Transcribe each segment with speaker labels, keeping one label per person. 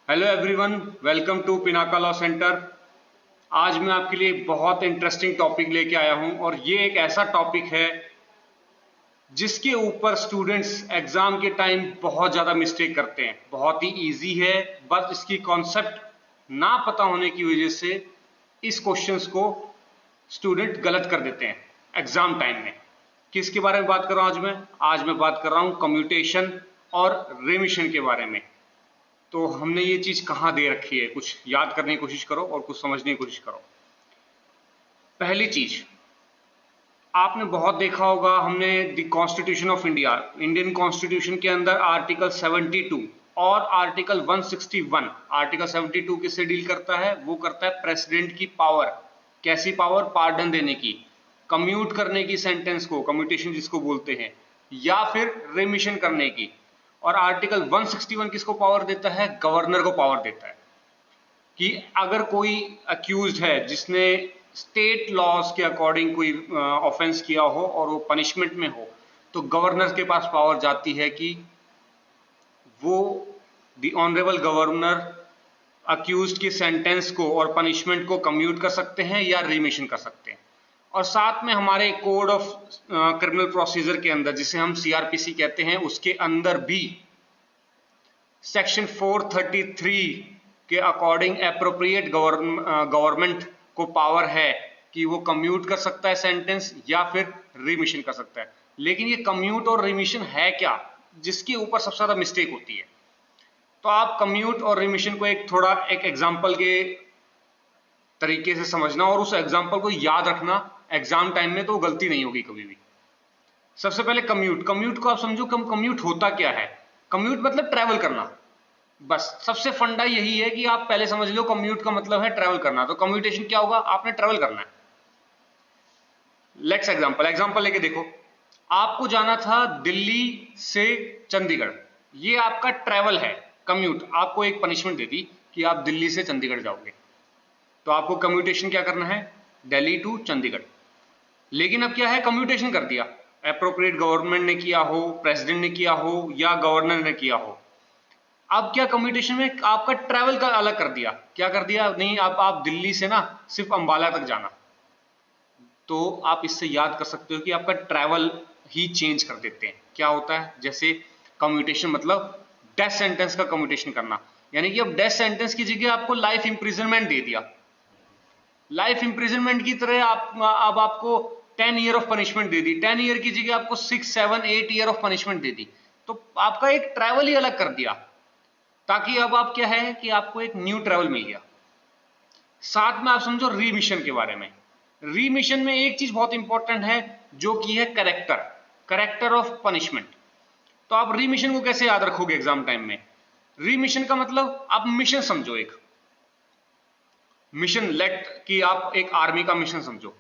Speaker 1: Hello everyone, welcome to Pinaka Law Centre. आज मैं आपके लिए बहुत इंटरेस्टिंग टॉपिक लेके आया हूं और ये एक ऐसा टॉपिक है जिसके ऊपर स्टूडेंट्स एग्जाम के टाइम बहुत ज़्यादा मिस्टेक करते हैं। बहुत ही इजी है, बस इसकी कॉन्सेप्ट ना पता होने की वजह से इस क्वेश्चंस को स्टूडेंट गलत कर देते हैं एग्जाम टाइम में। किसके बारे में बात कर रहा हूं आज मैं बात कर रहा हूं कम्यूटेशन और रेमिशन के बारे में। तो हमने ये चीज कहाँ दे रखी है, कुछ याद करने की कोशिश करो और कुछ समझने की कोशिश करो। पहली चीज, आपने बहुत देखा होगा, हमने the constitution of India, Indian constitution के अंदर आर्टिकल 72 और आर्टिकल 161, आर्टिकल 72 किससे डील करता है? वो करता है प्रेसिडेंट की पावर। कैसी पावर? पार्डन देने की, कम्यूट करने की सेंटेंस को, कम्यूटेशन जिसको बोलते हैं, या फिर रेमिशन करने की। और आर्टिकल 161 किसको पावर देता है? गवर्नर को पावर देता है कि अगर कोई अक्यूज्ड है जिसने स्टेट लॉज के अकॉर्डिंग कोई ऑफेंस किया हो और वो पनिशमेंट में हो, तो गवर्नर के पास पावर जाती है कि वो द ऑनरेबल गवर्नर अक्यूज्ड की सेंटेंस को और पनिशमेंट को कम्यूट कर सकते हैं या रिमिशन कर सकते हैं। और साथ में हमारे कोड ऑफ क्रिमिनल प्रोसीजर के अंदर, जिसे हम सीआरपीसी कहते हैं, उसके अंदर भी सेक्शन 433 के अकॉर्डिंग एप्रोप्रिएट गवर्नमेंट को पावर है कि वो कम्यूट कर सकता है सेंटेंस या फिर रिमिशन कर सकता है। लेकिन ये कम्यूट और रिमिशन है क्या, जिसके ऊपर सबसे ज्यादा मिस्टेक होती है। तो आप कम्यूट और रिमिशन को एक एग्जाम्पल के तरीके से समझना और उस एग्जाम्पल को याद रखना एग्जाम टाइम में, तो गलती नहीं होगी कभी भी। सबसे पहले कम्यूट, कम्यूट को आप समझो, कम्यूट होता क्या है? कम्यूट मतलब ट्रैवल करना। बस सबसे फंडा यही है कि आप पहले समझ लो कम्यूट का मतलब है ट्रैवल करना। तो कम्यूटेशन क्या होगा? आपने ट्रैवल करना है। लेट्स एग्जांपल लेके देखो। आपको जाना था दिल्ली से चंडीगढ़, ये आपका ट्रैवल है। कम्यूट आपको एक पनिशमेंट दे दी कि आप दिल्ली से चंडीगढ़ जाओगे, तो आपको कम्यूटेशन क्या करना है? दिल्ली टू चंडीगढ़। लेकिन अब क्या है, कम्यूटेशन कर दिया, एप्रोप्रिएट गवर्नमेंट ने किया हो, प्रेसिडेंट ने किया हो या गवर्नर ने किया हो। अब क्या कम्यूटेशन में आपका ट्रैवल का अलग कर दिया। क्या कर दिया? नहीं, अब आप दिल्ली से ना सिर्फ अंबाला तक जाना। तो आप इससे याद कर सकते हो कि आपका ट्रैवल ही चेंज कर देते हैं। क्या होता है? जैसे कम्यूटेशन मतलब डेथ सेंटेंस का कम्यूटेशन करना, यानी कि अब डेथ सेंटेंस की जगह आपको लाइफ इंप्रिजनमेंट दे दिया। लाइफ इंप्रिजनमेंट की तरह अब आपको 10 year of punishment they the, 10 year की जगह आपको 6, 7, 8 ईयर ऑफ पनिशमेंट दे दी। तो आपका एक ट्रैवल ही अलग कर दिया, ताकि अब आप क्या है कि आपको एक न्यू ट्रैवल मिल गया। साथ में आप समझो रीमिशन के बारे में। रीमिशन में एक चीज बहुत इंपॉर्टेंट है, जो कि है करेक्टर, करेक्टर ऑफ पनिशमेंट। तो आप रीमिशन को कैसे याद रखोगे एग्जाम टाइम में? रीमिशन का मतलब आप मिशन समझो, एक मिशन, लेट कि आप एक आर्मी का मिशन समझो।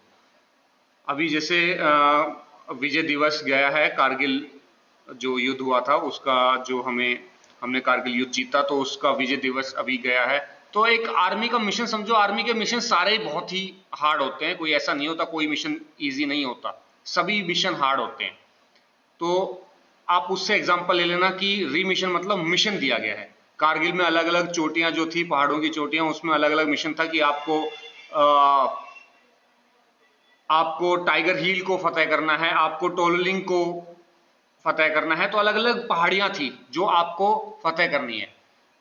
Speaker 1: अभी जैसे विजय दिवस गया है, कारगिल जो युद्ध हुआ था उसका, जो हमने कारगिल युद्ध जीता, तो उसका विजय दिवस अभी गया है। तो एक आर्मी का मिशन समझो। आर्मी के मिशन सारे बहुत ही हार्ड होते हैं, कोई ऐसा नहीं होता कोई मिशन इजी नहीं होता, सभी मिशन हार्ड होते हैं। तो आप उससे एग्जांपल ले लेना कि रीमिशन मतलब मिशन दिया गया है। कारगिल में अलग अलग चोटियां जो थी, पहाड़ों की चोटियां, उसमें अलग अलग मिशन था कि आपको टाइगर हिल को फतेह करना है, आपको टोललिंग को फतेह करना है। तो अलग अलग पहाड़ियां थी जो आपको फतेह करनी है।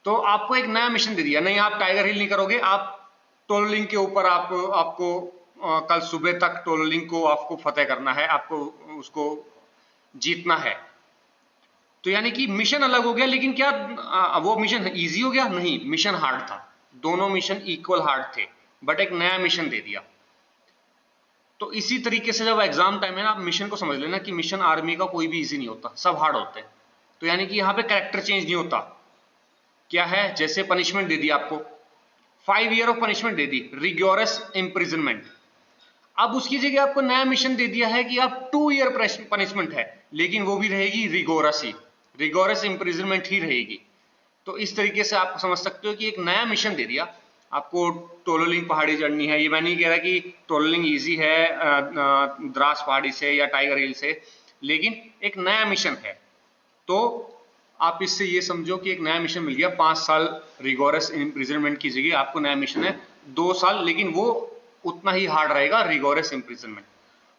Speaker 1: तो आपको एक नया मिशन दे दिया, नहीं आप टाइगर हिल नहीं करोगे, आप टोललिंग के ऊपर आपको कल सुबह तक टोललिंग को आपको फतेह करना है, आपको उसको जीतना है। तो यानी कि मिशन अलग हो गया, लेकिन क्या वो मिशन इजी हो गया? नहीं, मिशन हार्ड था। दोनों मिशन इक्वल हार्ड थे, बट एक नया मिशन दे दिया। तो इसी तरीके से जब एग्जाम टाइम है ना, आप मिशन को समझ लेना कि मिशन आर्मी का कोई भी इजी नहीं होता, सब हार्ड होते हैं। तो यानी कि यहां पे कैरेक्टर चेंज नहीं होता। क्या है? जैसे पनिशमेंट दे दी आपको, 5 year of punishment they the, rigorous imprisonment. अब उसकी जगह आपको नया मिशन दे दिया है कि आप 2 ईयर पनिशमेंट है, लेकिन वो भी रहेगी रिगोरस ही, रिगोरस इंप्रिजनमेंट ही रहेगी। तो इस तरीके से आप समझ सकते हो कि एक नया मिशन दे दिया आपको। टोलोलिंग पहाड़ी चढ़नी है, ये मैं नहीं कह रहा कि टोलोलिंग इजी है द्रास पहाड़ी से या टाइगर हिल से, लेकिन एक नया मिशन है। तो आप इससे ये समझो कि एक नया मिशन मिल गया, 5 साल रिगोरस इम्प्रिजनमेंट की जगह आपको नया मिशन है 2 साल, लेकिन वो उतना ही हार्ड रहेगा रिगोरस इम्प्रिजनमेंट।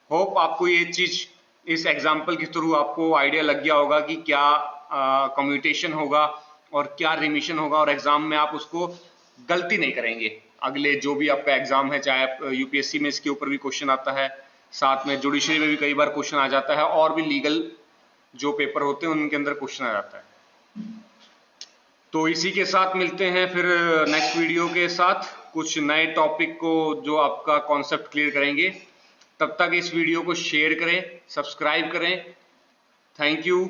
Speaker 1: होप आपको ये चीज इस एग्जाम्पल के थ्रू आपको आइडिया लग गया होगा कि क्या कम्यूटेशन होगा और क्या रिमिशन होगा, और एग्जाम में आप उसको गलती नहीं करेंगे। अगले जो भी आपका एग्जाम है, चाहे आप यूपीएससी में इसके ऊपर भी क्वेश्चन आता है, साथ में जुडिशरी में भी कई बार क्वेश्चन आ जाता है, और भी लीगल जो पेपर होते हैं उनके अंदर क्वेश्चन आ जाता है। तो इसी के साथ मिलते हैं फिर नेक्स्ट वीडियो के साथ कुछ नए टॉपिक को जो आपका कॉन्सेप्ट क्लियर करेंगे। तब तक इस वीडियो को शेयर करें, सब्सक्राइब करें। Thank you.